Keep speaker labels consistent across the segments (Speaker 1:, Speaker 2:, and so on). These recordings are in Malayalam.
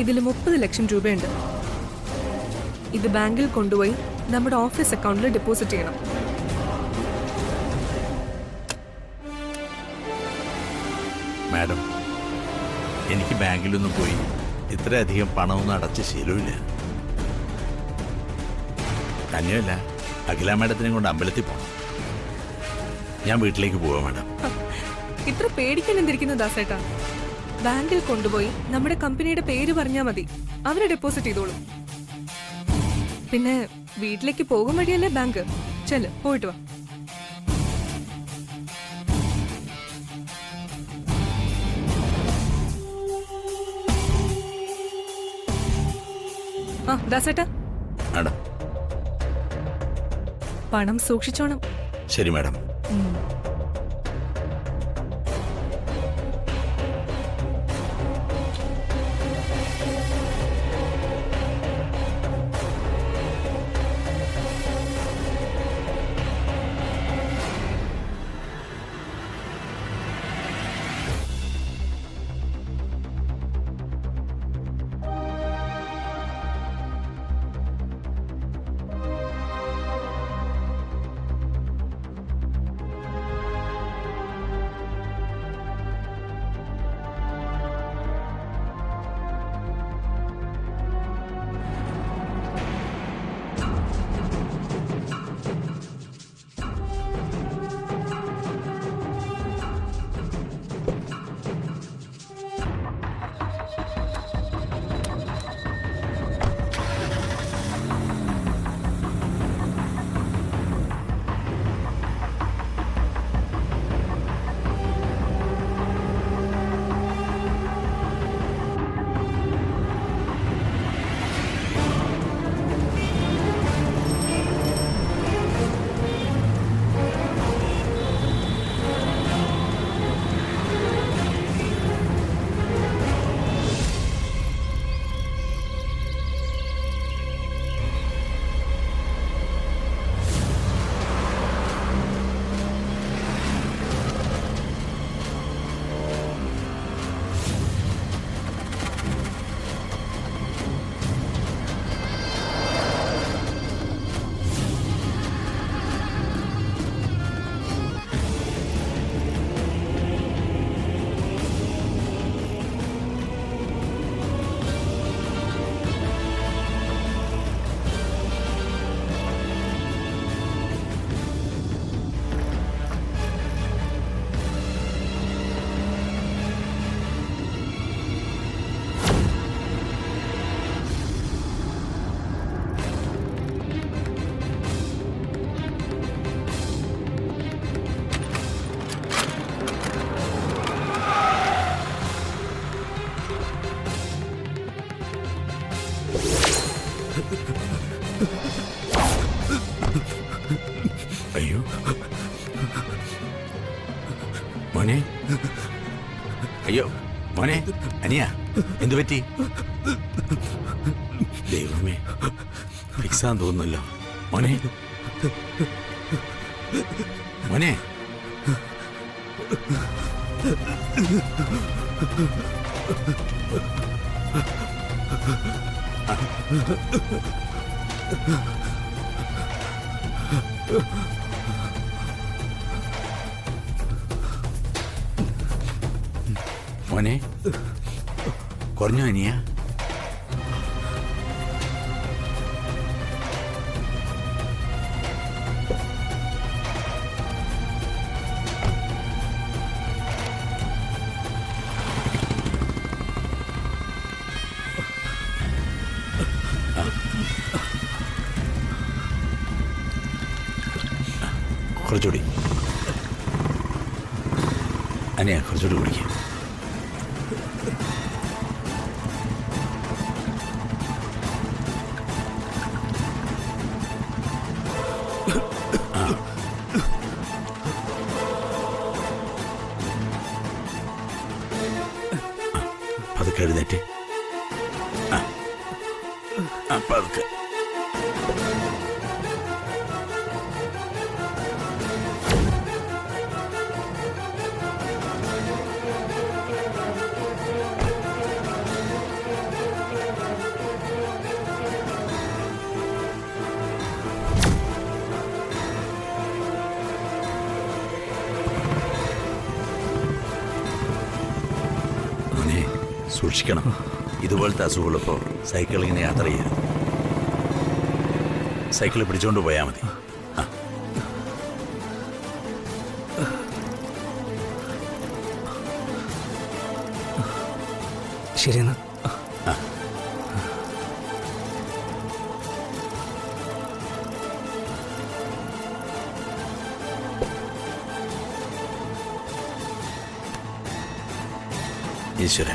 Speaker 1: ഇതിൽ 30 ലക്ഷം രൂപയുണ്ട്. ഇത് ബാങ്കിൽ കൊണ്ടുപോയി നമ്മുടെ ഓഫീസ് അക്കൗണ്ടിൽ ഡെപ്പോസിറ്റ് ചെയ്യണം.
Speaker 2: മാഡം, എനിക്ക് ബാങ്കിലൊന്നും പോയി ഇത്രയധികം പണമൊന്നും അടച്ച ശീലമില്ല. തന്നെയല്ല, അഖില മാഡത്തിനെ കൊണ്ട് അമ്പലത്തിൽ പോകണം. ഞാൻ വീട്ടിലേക്ക് പോവാം മാഡം.
Speaker 1: ഇത്ര പേടിക്കാൻ എന്തിരിക്കുന്നു ദാസേട്ടാ? ബാങ്കിൽ കൊണ്ടുപോയി നമ്മുടെ കമ്പനിയുടെ പേര് പറഞ്ഞാൽ മതി, അവരെ ഡെപ്പോസിറ്റ് ചെയ്തോളും. പിന്നെ വീട്ടിലേക്ക് പോകും വഴിയല്ലേ ബാങ്ക്. ചെല്, പോയിട്ട് വാ. ആ ദാസേട്ടാ,
Speaker 2: മാഡം.
Speaker 1: പണം സൂക്ഷിച്ചോണം.
Speaker 2: ശരി മാഡം. അയ്യോ മോനെ, അയ്യോ മോനെ, അനിയ എന്തു പറ്റി? ദൈവമേ, ഫിക്സാൻ തോന്നുന്നല്ലോ. മോനെ, മോനെ, മോനെ, കുറഞ്ഞോ അനിയ? കുറച്ചുകൂടി അനിയ, കുറച്ചുകൂടി കുടിക്കുക. പതുക്കെ എഴുന്നേറ്റ്. പതുക്കെ. സൂക്ഷിക്കണം. ഇതുപോലത്തെ അസുഖമുള്ളപ്പോൾ സൈക്കിൾ ഇങ്ങനെ യാത്ര ചെയ്യരുത്. സൈക്കിൾ പിടിച്ചുകൊണ്ട് പോയാൽ മതി. ആ.
Speaker 3: ശരിയെന്നാ.
Speaker 2: ആ. ഈശ്വര,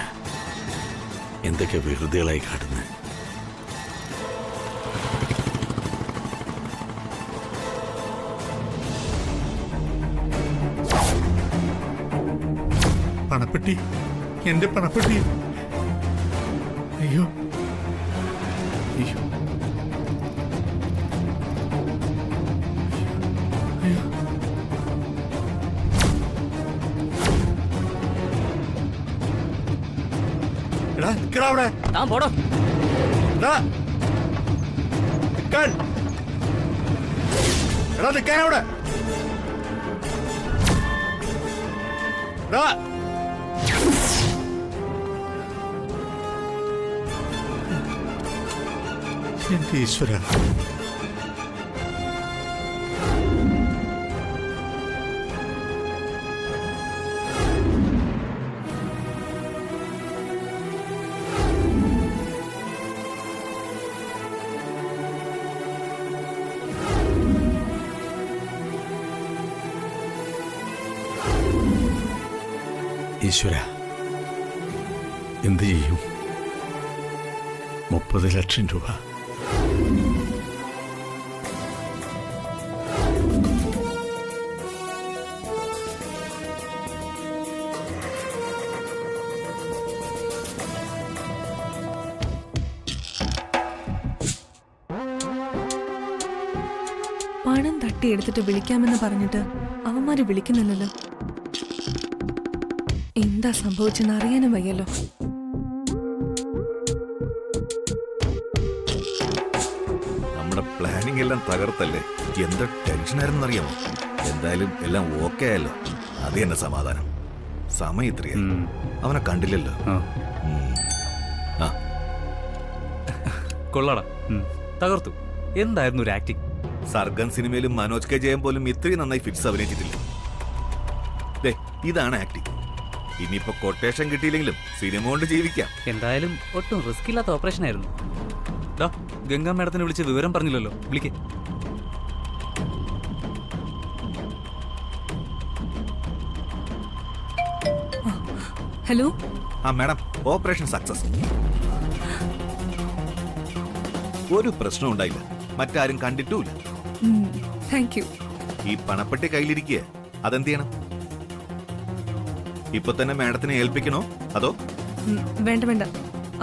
Speaker 2: എന്തൊക്കെ വികൃതികളായി കാട്ടുന്നത്.
Speaker 4: പണപ്പെട്ടി, എന്റെ പണപ്പെട്ടി. അയ്യോ അയ്യോ അയ്യോ. എടാ നിക്കടാ അവിടെ.
Speaker 3: താൻ പോടോ.
Speaker 4: എടാ നിക്കാൻ. എടാ നിക്കാൻ അവിടെ. എടാ എന്റെ ഈശ്വര.
Speaker 2: ഈശ്വര, എന്ത് ചെയ്യും? 30 ലക്ഷം രൂപ.
Speaker 1: പണം തട്ടിയെടുത്തിട്ട് വിളിക്കാമെന്ന് പറഞ്ഞിട്ട് അവന്മാര് വിളിക്കുന്നില്ലല്ലോ. എന്താ സംഭവിച്ചെന്ന് അറിയാനും വയ്യല്ലോ.
Speaker 5: നമ്മുടെ പ്ലാനിങ് എല്ലാം തകർത്തല്ലേ. എന്ത് ടെൻഷനായിരുന്നു അറിയാമോ? എന്തായാലും എല്ലാം ഓക്കെ ആയല്ലോ, അത് തന്നെ സമാധാനം. സമയം ഇത്രയാ, അവനെ കണ്ടില്ലല്ലോ. ആ
Speaker 3: കൊള്ളാടാ, തകർത്തു. എന്തായിരുന്നു ഒരു ആക്ടിങ്.
Speaker 5: സർഗം സിനിമയിലും മനോജ് കെ ജയൻ പോലും ഇത്രയും നന്നായി ഫിറ്റ്സ് അഭിനയിച്ചിട്ടില്ല. ദേ, ഇതാണ് ആക്ടിങ്. ഇനിയിപ്പോ കൊട്ടേഷൻ കിട്ടിയില്ലെങ്കിലും സിനിമ കൊണ്ട് ജീവിക്കാം.
Speaker 3: എന്തായാലും ഒട്ടും റിസ്ക് ഇല്ലാത്ത ഓപ്പറേഷൻ ആയിരുന്നു. ഡാ, ഗംഗാ മാഡത്തിനെ വിളിച്ച് വിവരം പറഞ്ഞില്ലല്ലോ. വിളിക്കേ.
Speaker 1: ഹലോ.
Speaker 5: ആ മാഡം, ഓപ്പറേഷൻ സക്സസ്. ഒരു പ്രശ്നം ഉണ്ടായില്ല, മറ്റാരും കണ്ടിട്ടുമില്ല.
Speaker 1: Thank you.
Speaker 5: ഈ പണപ്പെട്ടി കയ്യിലിരിക്കുക, അതെന്ത് ചെയ്യണം? ഇപ്പൊ തന്നെ മാഡത്തിനെ ഏൽപ്പിക്കണോ അതോ?
Speaker 1: വേണ്ട വേണ്ട,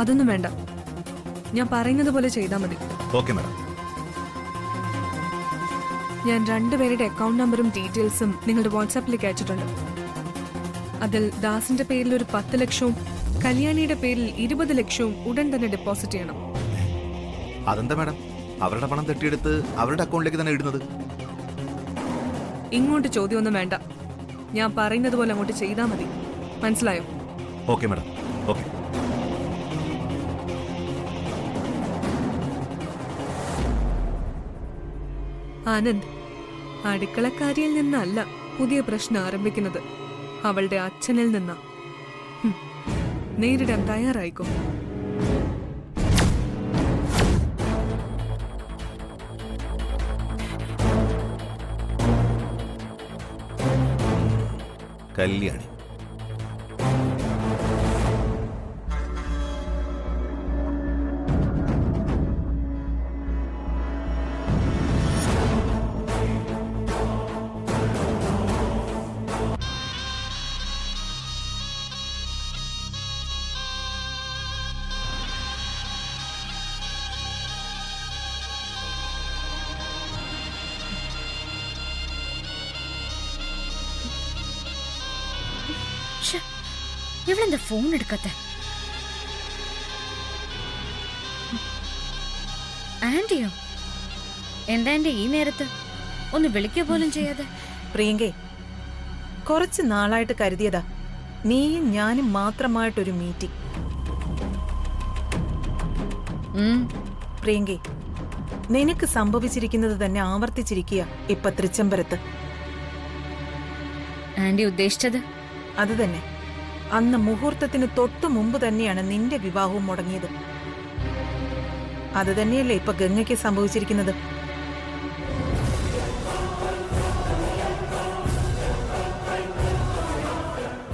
Speaker 1: അതൊന്നും വേണ്ട. ഞാൻ പറയുന്നത് പോലെ ചെയ്താൽ മതി.
Speaker 5: Okay madam.
Speaker 1: ഞാൻ 2 പേരുടെ അക്കൗണ്ട് നമ്പറും ഡീറ്റെയിൽസും നിങ്ങളുടെ വാട്സാപ്പിലേക്ക് അയച്ചിട്ടുണ്ട്. അതിൽ ദാസിന്റെ പേരിൽ ഒരു 10 ലക്ഷവും കല്യാണിയുടെ പേരിൽ 20 ലക്ഷവും ഉടൻ തന്നെ ഡെപ്പോസിറ്റ് ചെയ്യണം.
Speaker 5: അതെന്താ മാഡം, അവരുടെ പണം തട്ടിയെടുത്ത് അവരുടെ അക്കൗണ്ടിലേക്ക് തന്നെ ഇടുന്നത്?
Speaker 1: ഇങ്ങോട്ട് ചോദ്യമൊന്നും വേണ്ട. ഞാൻ പറയുന്നത് പോലെ അങ്ങോട്ട് ചെയ്താൽ മതി. മനസ്സിലായോ?
Speaker 5: Okay madam, okay.
Speaker 1: ആനന്ദ്, അടുക്കളക്കാരിയിൽ നിന്നല്ല പുതിയ പ്രശ്നം ആരംഭിക്കുന്നത്, അവളുടെ അച്ഛനിൽ നിന്നാ. നേരിടാൻ തയ്യാറായിക്കോ.
Speaker 5: കല്യാണി.
Speaker 6: ഇവളെന്താ ഫോൺ എടുക്കത്തെ? ആന്റിയോ? എന്താ ആന്റി ഈ നേരത്ത്? ഒന്ന് വിളിക്കുക പോലും ചെയ്യാതെ.
Speaker 7: പ്രിയങ്കേ, കുറച്ച് നാളായിട്ട് കരുതിയതാ നീയും ഞാനും മാത്രമായിട്ടൊരു മീറ്റിംഗ്.
Speaker 6: ഉം.
Speaker 7: പ്രിയങ്കേ, നിനക്ക് സംഭവിച്ചിരിക്കുന്നത് തന്നെ ആവർത്തിച്ചിരിക്കുക ഇപ്പൊ തൃച്ചംബരത്ത്.
Speaker 6: ആന്റി ഉദ്ദേശിച്ചത്?
Speaker 7: അത് തന്നെ. അന്ന് മുഹൂർത്തത്തിന് തൊട്ടു മുമ്പ് തന്നെയാണ് നിന്റെ വിവാഹവും മുടങ്ങിയത്. അത് തന്നെയല്ലേ ഇപ്പൊ ഗംഗയ്ക്ക് സംഭവിച്ചിരിക്കുന്നത്.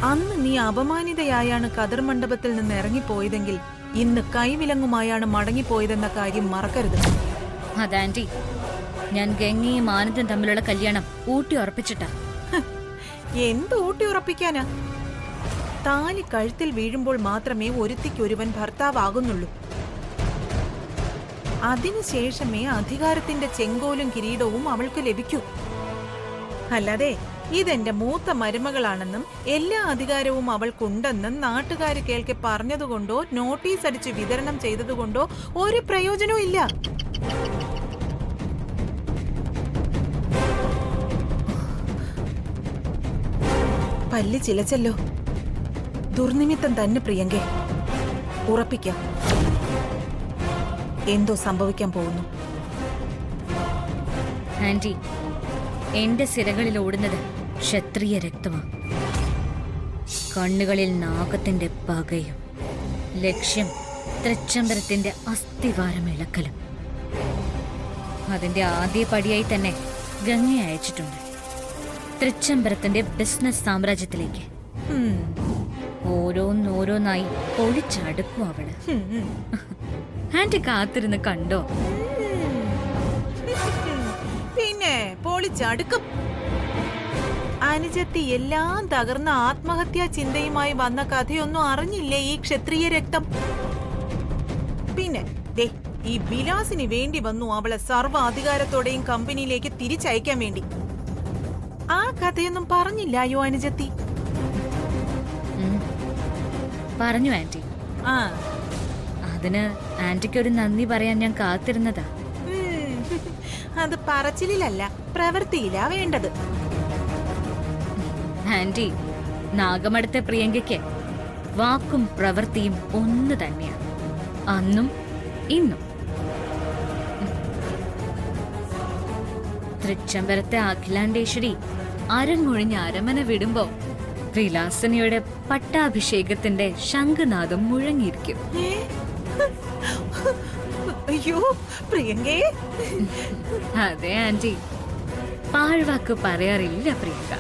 Speaker 7: അന്ന് നീ അപമാനിതയായാണ് കതിർ മണ്ഡപത്തിൽ നിന്ന് ഇറങ്ങിപ്പോയതെങ്കിൽ ഇന്ന് കൈവിലങ്ങുമായാണ് മടങ്ങിപ്പോയതെന്ന കാര്യം മറക്കരുത്.
Speaker 6: അതാന്റി, ഞാൻ ഗംഗയും ആനന്ദും തമ്മിലുള്ള കല്യാണം ഊട്ടി ഉറപ്പിച്ചിട്ടാ.
Speaker 7: എന്ത് ഊട്ടി ഉറപ്പിക്കാനാ? താലി കഴുത്തിൽ വീഴുമ്പോൾ മാത്രമേ ഒരുത്തിക്കൊരുവൻ ഭർത്താവാകുന്നുള്ളൂ. അതിനുശേഷമേ അധികാരത്തിന്റെ ചെങ്കോലും കിരീടവും അവൾക്ക് ലഭിക്കൂ. അല്ലാതെ ഇതെന്റെ മൂത്ത മരുമകളാണെന്നും എല്ലാ അധികാരവും അവൾക്കുണ്ടെന്നും നാട്ടുകാര് കേൾക്കെ പറഞ്ഞതുകൊണ്ടോ നോട്ടീസ് അടിച്ച് വിതരണം ചെയ്തതുകൊണ്ടോ ഒരു പ്രയോജനവും ഇല്ല. പല്ല് ചിലച്ചല്ലോ. ദുർനിമിത്തം തന്നെ പ്രിയങ്കേ. ഉറപ്പിക്കാം, എന്തോ സംഭവിക്കാൻ പോകുന്നു.
Speaker 6: ആന്റി, എന്റെ സിരകളിൽ ഓടുന്നത് ക്ഷത്രിയ രക്തമാണ്. കണ്ണുകളിൽ നാഗത്തിന്റെ പകയും ലക്ഷ്യം തൃച്ചംബരത്തിന്റെ അസ്ഥിവാരം ഇളക്കലും. അതിന്റെ ആദ്യ പടിയായി തന്നെ ഗംഗയെ അയച്ചിട്ടുണ്ട് തൃച്ചംബരത്തിന്റെ ബിസിനസ് സാമ്രാജ്യത്തിലേക്ക്. ഓരോന്നോരോന്നായി ഒഴിച്ചടുക്കും അവള്. ആന്റി കാത്തിരുന്ന് കണ്ടോ?
Speaker 7: പിന്നെ പൊളിച്ചടുക്കും. അനുജത്തി എല്ലാം തകർന്ന ആത്മഹത്യാ ചിന്തയുമായി വന്ന കഥയൊന്നും അറിഞ്ഞില്ലേ ഈ ക്ഷത്രിയ രക്തം? പിന്നെ ദേ ഈ വിലാസിന് വേണ്ടി വന്നു അവളെ സർവ്വ അധികാരത്തോടെയും കമ്പനിയിലേക്ക് തിരിച്ചയക്കാൻ വേണ്ടി. ആ കഥയൊന്നും പറഞ്ഞില്ലായോ അനുജത്തി?
Speaker 6: പറഞ്ഞു ആന്റി.
Speaker 7: ആ,
Speaker 6: അതിന് ആന്റിക്കൊരു നന്ദി പറയാൻ ഞാൻ കാത്തിരുന്നതാ.
Speaker 7: അത് പറച്ചിലല്ല, പ്രവൃത്തിയിലാ വേണ്ടത്.
Speaker 6: ആന്റി, നാഗമഠത്തെ പ്രിയങ്കയ്ക്ക് വാക്കും പ്രവൃത്തിയും ഒന്ന് തന്നെയാണ്, അന്നും ഇന്നും. തൃച്ചംബരത്തെ അഖിലാണ്ടേശ്വരി അരങ്ങൊഴിഞ്ഞ് അരമന വിടുമ്പോ വിലാസിനിയുടെ പട്ടാഭിഷേകത്തിന്റെ ശംഖുനാദം മുഴങ്ങിയിരിക്കും.
Speaker 7: അയ്യോ പ്രിയങ്കേ.
Speaker 6: അതെ ആന്റി, പാഴ്വാക്ക് പറയാറില്ല പ്രിയങ്ക.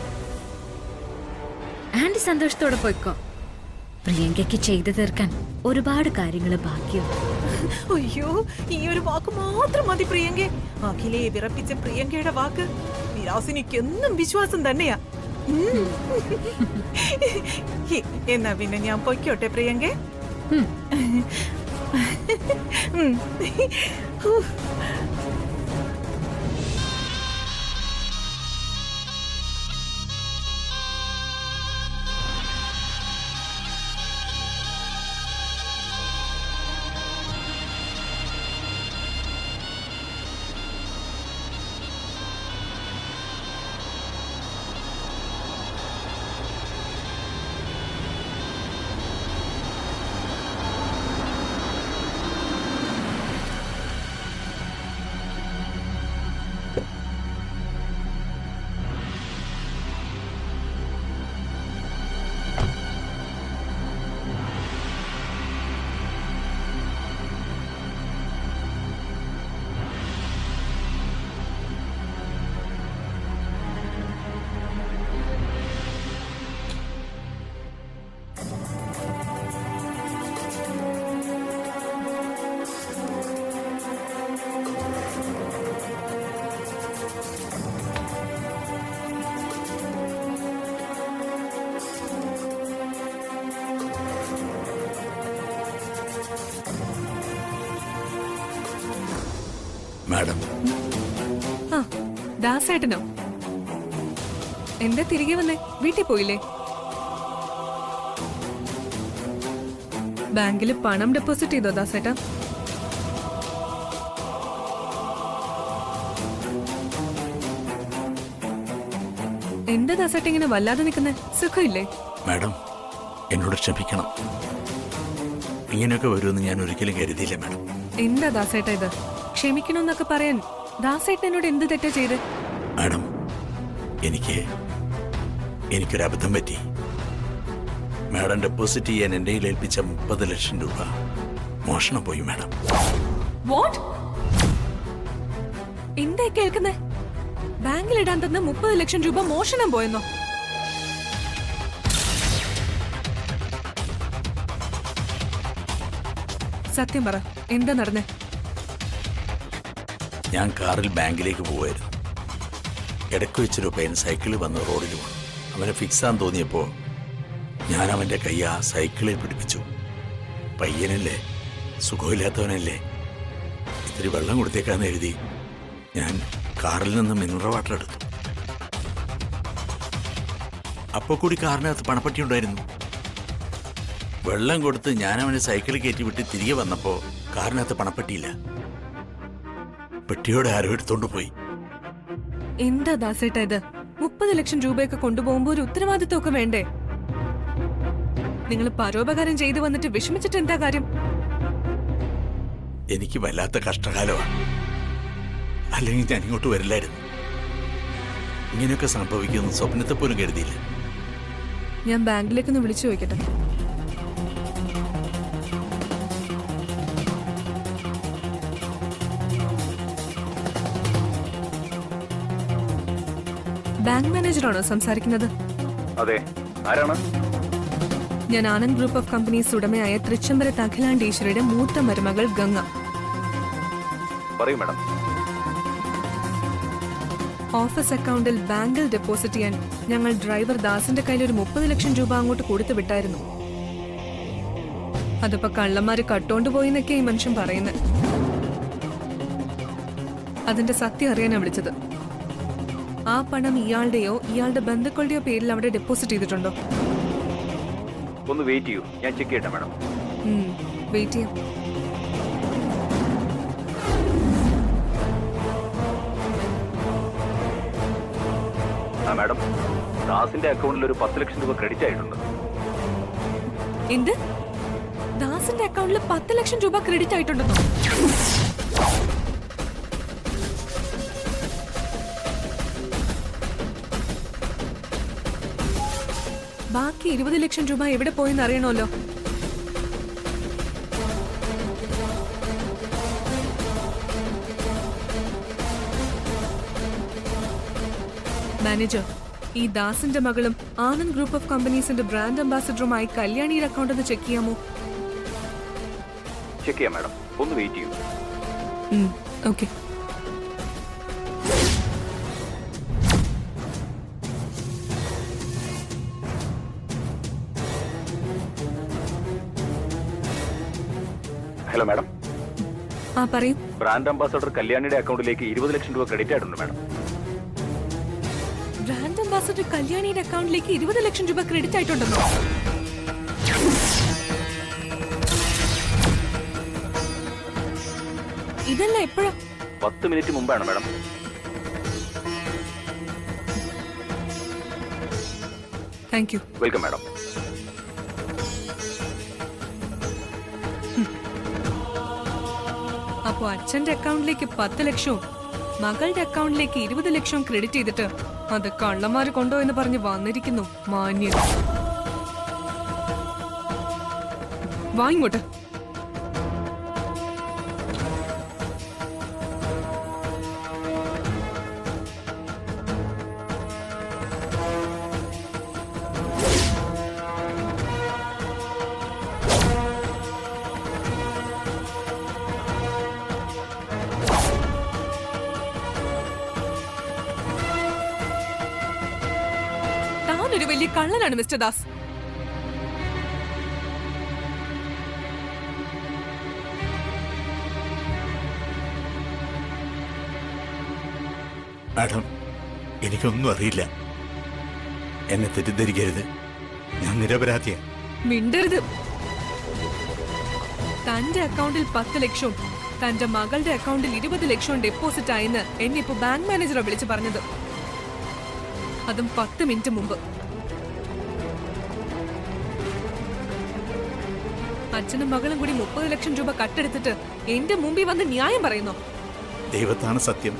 Speaker 6: ആന്റി സന്തോഷത്തോടെ പോയിക്കോ. പ്രിയങ്കയ്ക്ക് ചെയ്തു തീർക്കാൻ ഒരുപാട് കാര്യങ്ങൾ ബാക്കിയുണ്ട്.
Speaker 7: അയ്യോ, ഈ ഒരു വാക്ക് മാത്രം മതി പ്രിയങ്കേ. അഖിലയെ വിറപ്പിച്ച പ്രിയങ്കയുടെ വാക്ക് വിലാസിനിക്ക് എന്നും വിശ്വാസം തന്നെയാ. എന്നാ പിന്നെ ഞാൻ പൊയ്ക്കോട്ടെ പ്രിയങ്കേ.
Speaker 2: മാഡം.
Speaker 1: ആ, ദാസേട്ടനോ? എന്താ തിരികെ വന്നേ? വീട്ടിൽ പോയില്ലേ? ബാങ്കിൽ പണം ഡെപ്പോസിറ്റ് ചെയ്തോ ദാസേട്ടാ? എന്താ ദാസേട്ട ഇങ്ങനെ വല്ലാതെ നിൽക്കുന്നേ? സുഖമില്ലേ?
Speaker 2: മാഡം, എന്നോട് ക്ഷമിക്കണം. ഇങ്ങനെയൊക്കെ വരുമെന്ന് ഞാൻ ഒരിക്കലും കരുതിയില്ല മാഡം.
Speaker 1: എന്താ ദാസേട്ട ഇത്? ക്ഷമിക്കണമെന്നൊക്കെ പറയാൻ ദാസേട്ടൻ എന്നോട് എന്ത് തെറ്റാ ചെയ്ത്?
Speaker 2: മാഡം, എനിക്കൊരു അബദ്ധം പറ്റി. മാഡം ഡെപ്പോസിറ്റ് ചെയ്യാൻ എൻ്റെ കയ്യിൽ ഏൽപ്പിച്ച 30 ലക്ഷം രൂപ മോഷണം പോയി മാഡം.
Speaker 1: വാട്ട്? എന്താ കേൾക്കുന്നേ? ബാങ്കിലിടാൻ തന്ന 30 ലക്ഷം രൂപ മോഷണം പോയെന്നോ? സത്യം പറ, എന്താ നടന്നേ?
Speaker 2: ഞാൻ കാറിൽ ബാങ്കിലേക്ക് പോവായിരുന്നു. ഇടയ്ക്ക് വെച്ചൊരു പയ്യൻ സൈക്കിളിൽ വന്ന് റോഡിൽ വീണു. അവനെ ഫിക്സാൻ തോന്നിയപ്പോൾ ഞാൻ അവൻ്റെ കൈ ആ സൈക്കിളിൽ പിടിപ്പിച്ചു. പയ്യനല്ലേ, സുഖമില്ലാത്തവനല്ലേ, ഇത്തിരി വെള്ളം കൊടുത്തേക്കാന്ന് എഴുതി ഞാൻ കാറിൽ നിന്ന് മിനറൽ വാട്ടർ എടുത്തു. അപ്പോൾ കൂടി കാറിനകത്ത് പണപ്പെട്ടി ഉണ്ടായിരുന്നു. വെള്ളം കൊടുത്ത് ഞാൻ അവനെ സൈക്കിളിൽ കയറ്റി വിട്ട് തിരികെ വന്നപ്പോൾ കാറിനകത്ത് പണപ്പെട്ടിയില്ല. പെട്ടിയോടെ ആരോ എടുത്തോണ്ട് പോയി.
Speaker 1: എന്താ ദാസേട്ട ഇത്? 30 ലക്ഷം രൂപയൊക്കെ കൊണ്ടുപോകുമ്പോ ഒരു ഉത്തരവാദിത്വമൊക്കെ വേണ്ടേ? നിങ്ങൾ പരോപകാരം ചെയ്തു വന്നിട്ട് വിഷമിച്ചിട്ട് എന്താ കാര്യം?
Speaker 2: എനിക്ക് വല്ലാത്ത കഷ്ടകാലമാണ്. അല്ലെങ്കിൽ ഞാൻ ഇങ്ങോട്ട് വരില്ലായിരുന്നു. ഇങ്ങനെയൊക്കെ സംഭവിക്കുമെന്ന് സ്വപ്നത്തെ പോലും കരുതിയില്ല.
Speaker 1: ഞാൻ ബാങ്കിലേക്കൊന്ന് വിളിച്ചു ചോദിക്കട്ടെ. ബാങ്ക് മാനേജറാണോ സംസാരിക്കുന്നത്?
Speaker 3: അതെ, ആരാണ്?
Speaker 1: ഞാൻ ആനന്ദ് ഗ്രൂപ്പ് ഓഫ് കമ്പനീസ് ഉടമയായ തൃച്ചംബരത്ത് അഖിലാണ്ടീശ്വരിയുടെ മൂത്ത മരുമകൾ ഗംഗ.
Speaker 3: പറയൂ മാഡം.
Speaker 1: ഓഫീസ് അക്കൗണ്ടിൽ ബാങ്കിൽ ഡെപ്പോസിറ്റ് ചെയ്യാൻ ഞങ്ങൾ ഡ്രൈവർ ദാസിന്റെ കയ്യിൽ ഒരു 30 ലക്ഷം രൂപ അങ്ങോട്ട് കൊടുത്തു വിട്ടായിരുന്നു. അതിപ്പോ കള്ളന്മാര് കട്ടോണ്ട് പോയിന്നൊക്കെ ഈ മനുഷ്യൻ പറയുന്നത്. അതിന്റെ സത്യം അറിയാനാ വിളിച്ചത്. ആ പണം ഇയാളുടെയോ ഇയാളുടെ ബന്ധുക്കളുടെയോ പേരിൽ അവിടെ ഡെപ്പോസിറ്റ് ചെയ്തിട്ടുണ്ടോ?
Speaker 3: ഒന്ന് വെയിറ്റ് ചെയ്യൂ, ഞാൻ ചെക്ക് ചെയ്യട്ടെ മാഡം.
Speaker 1: വെയിറ്റ് ചെയ്യാം.
Speaker 3: മാഡം, ദാസിന്റെ അക്കൗണ്ടിൽ ഒരു 10 ലക്ഷം രൂപ ക്രെഡിറ്റ് ആയിട്ടുണ്ട്.
Speaker 1: എന്ത്? ദാസിന്റെ അക്കൗണ്ടിൽ 10 ലക്ഷം രൂപ ക്രെഡിറ്റ് ആയിട്ടുണ്ടെന്നോ? ബാക്കി 20 ലക്ഷം രൂപ എവിടെ പോയെന്ന് അറിയണമല്ലോ. മാനേജർ, ഈ ദാസിന്റെ മകളും ആനന്ദ് ഗ്രൂപ്പ് ഓഫ് കമ്പനീസിന്റെ ബ്രാൻഡ് അംബാസിഡറുമായി കല്യാണിയുടെ അക്കൗണ്ട് ഒന്ന് ചെക്ക് ചെയ്യാമോ?
Speaker 3: ചെക്ക് ചെയ്യാം മാഡം, ഒന്ന് വെയിറ്റ് ചെയ്യൂ.
Speaker 1: ഓക്കെ.
Speaker 3: Hello madam.
Speaker 1: ആ പറയൂ.
Speaker 3: ബ്രാൻഡ് അംബാസഡർ കല്യാണിയുടെ അക്കൗണ്ടിലേക്ക് 20 ലക്ഷം രൂപ ക്രെഡിറ്റ് ആയിട്ടുണ്ട് മാഡം.
Speaker 1: ബ്രാൻഡ് അംബാസഡർ കല്യാണിയുടെ അക്കൗണ്ടിലേക്ക് 20 ലക്ഷം രൂപ ക്രെഡിറ്റ് ആയിട്ടുണ്ടെന്നോ? ഇതല്ല എപ്പോഴാ?
Speaker 3: 10 മിനിറ്റ് മുമ്പാണ് madam.
Speaker 1: Thank you.
Speaker 3: Welcome madam.
Speaker 1: അപ്പോ അച്ഛന്റെ അക്കൗണ്ടിലേക്ക് 10 ലക്ഷവും മകളുടെ അക്കൗണ്ടിലേക്ക് 20 ലക്ഷവും ക്രെഡിറ്റ് ചെയ്തിട്ട് അത് കള്ളന്മാര് കൊണ്ടോ എന്ന് പറഞ്ഞ് വന്നിരിക്കുന്നു മാന്യൻ. വാ ഇങ്ങോട്ട്. താനൊരു വലിയ കള്ളനാണ് മിസ്റ്റർ ദാസ്.
Speaker 2: മാഡം, എനിക്കൊന്നും അറിയില്ല. എന്നെ തെറ്റിദ്ധരിക്കരുത്. ഞാൻ നിരപരാധിയാണ്.
Speaker 1: മിണ്ടരുത്. തന്റെ അക്കൗണ്ടിൽ 10 ലക്ഷവും തന്റെ മകളുടെ അക്കൗണ്ടിൽ 20 ലക്ഷവും ഡെപ്പോസിറ്റ് ആയെന്ന് എന്നെ ഇപ്പൊ ബാങ്ക് മാനേജറെ വിളിച്ച് പറഞ്ഞത്. അതും 10 മിനിറ്റ് മുമ്പ്. അച്ഛനും മകളും കൂടി 30 ലക്ഷം രൂപ കട്ടെടുത്തിട്ട് എന്റെ മുമ്പിൽ വന്ന് ന്യായം പറയുന്നു.
Speaker 2: ദൈവത്താണ് സത്യം,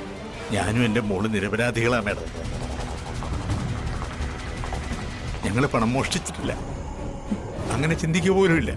Speaker 2: ഞാനും എൻ്റെ മോള് നിരപരാധികളാ മേഡം. ഞങ്ങൾ പണം മോഷ്ടിച്ചിട്ടില്ല, അങ്ങനെ ചിന്തിക്കുക പോലുമില്ല.